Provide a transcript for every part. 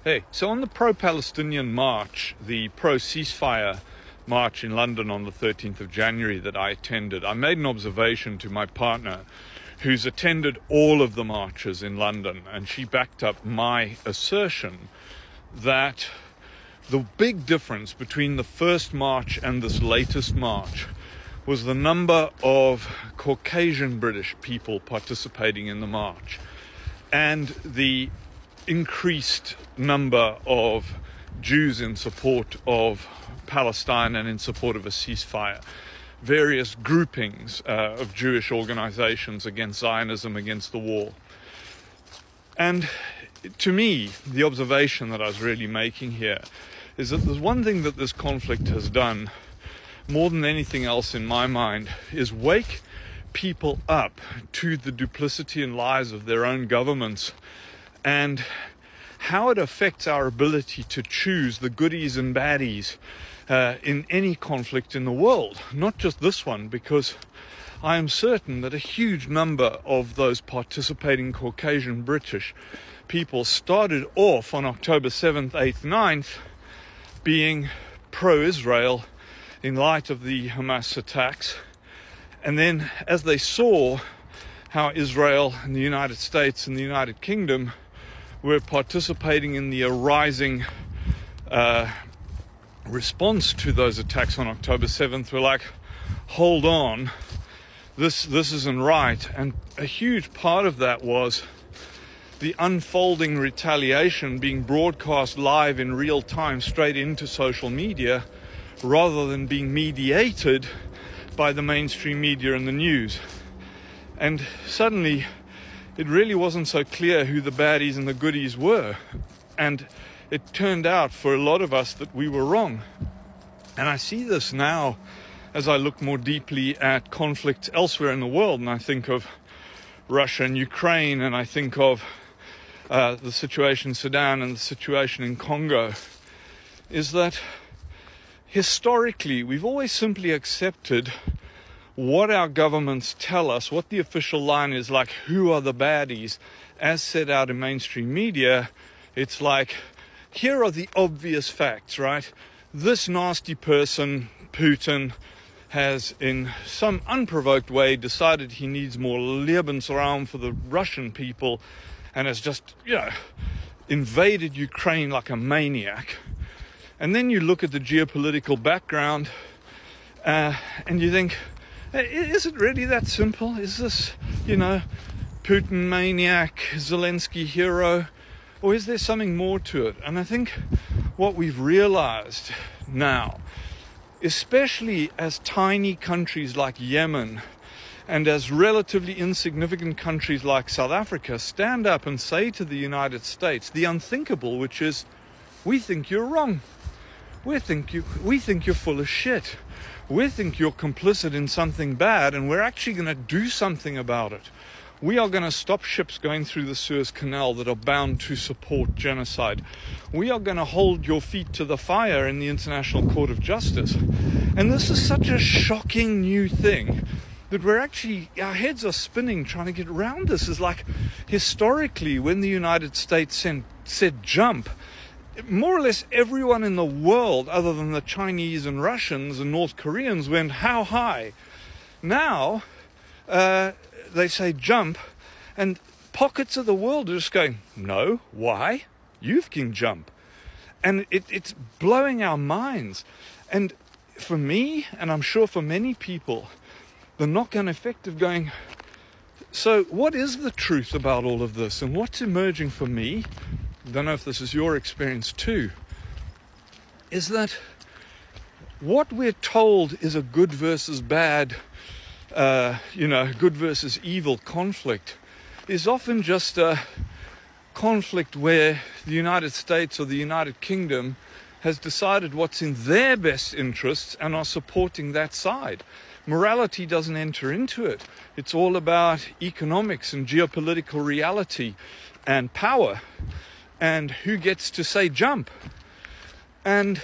Hey, so on the pro-Palestinian march, the pro-ceasefire march in London on the 13th of January that I attended, I made an observation to my partner who's attended all of the marches in London, and she backed up my assertion that the big difference between the first march and this latest march was the number of Caucasian British people participating in the march and the increased number of Jews in support of Palestine and in support of a ceasefire. Various groupings of Jewish organizations against Zionism, against the war. And to me, the observation that I was really making here is that there's one thing that this conflict has done more than anything else in my mind is wake people up to the duplicity and lies of their own governments and how it affects our ability to choose the goodies and baddies in any conflict in the world, not just this one, because I am certain that a huge number of those participating Caucasian British people started off on October 7th, 8th, 9th being pro-Israel in light of the Hamas attacks. And then as they saw how Israel and the United States and the United Kingdom were participating in the arising response to those attacks on October 7th, we're like, hold on, this isn't right. And a huge part of that was the unfolding retaliation being broadcast live in real time straight into social media rather than being mediated by the mainstream media and the news. And suddenly it really wasn't so clear who the baddies and the goodies were. And it turned out for a lot of us that we were wrong. And I see this now as I look more deeply at conflict elsewhere in the world, and I think of Russia and Ukraine, and I think of the situation in Sudan and the situation in Congo, is that historically we've always simply accepted what our governments tell us, what the official line is, like who are the baddies, as set out in mainstream media. It's like, here are the obvious facts, right? This nasty person, Putin, has in some unprovoked way decided he needs more Lebensraum for the Russian people and has just, invaded Ukraine like a maniac. And then you look at the geopolitical background and you think, is it really that simple? Is this, Putin maniac, Zelensky hero? Or is there something more to it? And I think what we've realized now, especially as tiny countries like Yemen and as relatively insignificant countries like South Africa stand up and say to the United States the unthinkable, which is, we think you're wrong. We think you're full of shit. We think you're complicit in something bad, and we're actually going to do something about it. We are going to stop ships going through the Suez Canal that are bound to support genocide. We are going to hold your feet to the fire in the International Court of Justice. And this is such a shocking new thing that our heads are spinning trying to get around this. Is like, historically, when the United States said jump, more or less everyone in the world, other than the Chinese and Russians and North Koreans, went, how high? Now, they say jump, and pockets of the world are just going, no, why? You can jump. And it's blowing our minds. And for me, and I'm sure for many people, the knock-on effect of going, so what is the truth about all of this? And what's emerging for me, I don't know if this is your experience too, is that what we're told is a good versus bad, good versus evil conflict is often just a conflict where the United States or the United Kingdom has decided what's in their best interests and are supporting that side. Morality doesn't enter into it. It's all about economics and geopolitical reality and power and who gets to say jump. And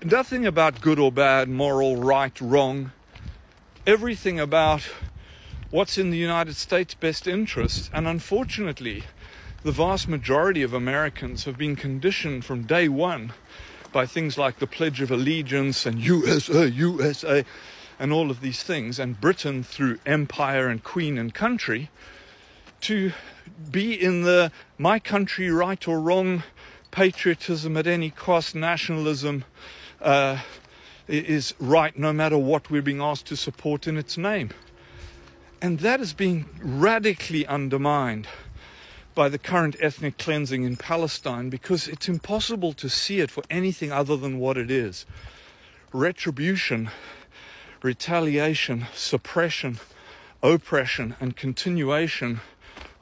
nothing about good or bad, moral, right, wrong. Everything about what's in the United States' best interest. And unfortunately, the vast majority of Americans have been conditioned from day one by things like the Pledge of Allegiance and USA, USA, and all of these things, and Britain through empire and queen and country, to be in the my country right or wrong, patriotism at any cost, nationalism is right no matter what we're being asked to support in its name. And that is being radically undermined by the current ethnic cleansing in Palestine, because it's impossible to see it for anything other than what it is. Retribution, retaliation, suppression, oppression, and continuation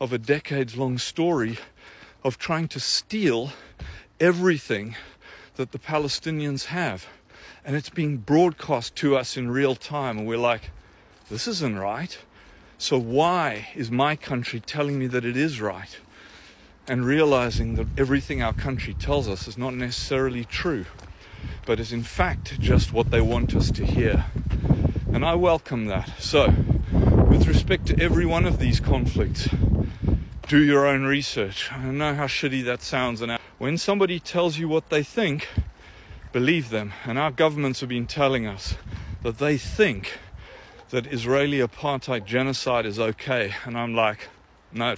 of a decades-long story of trying to steal everything that the Palestinians have. And it's being broadcast to us in real time, and we're like, this isn't right. So why is my country telling me that it is right? And realizing that everything our country tells us is not necessarily true, but is in fact just what they want us to hear. And I welcome that. So, with respect to every one of these conflicts, do your own research. I know how shitty that sounds, and when somebody tells you what they think, believe them. And our governments have been telling us that they think that Israeli Apartheid genocide is okay. And I'm like, no, it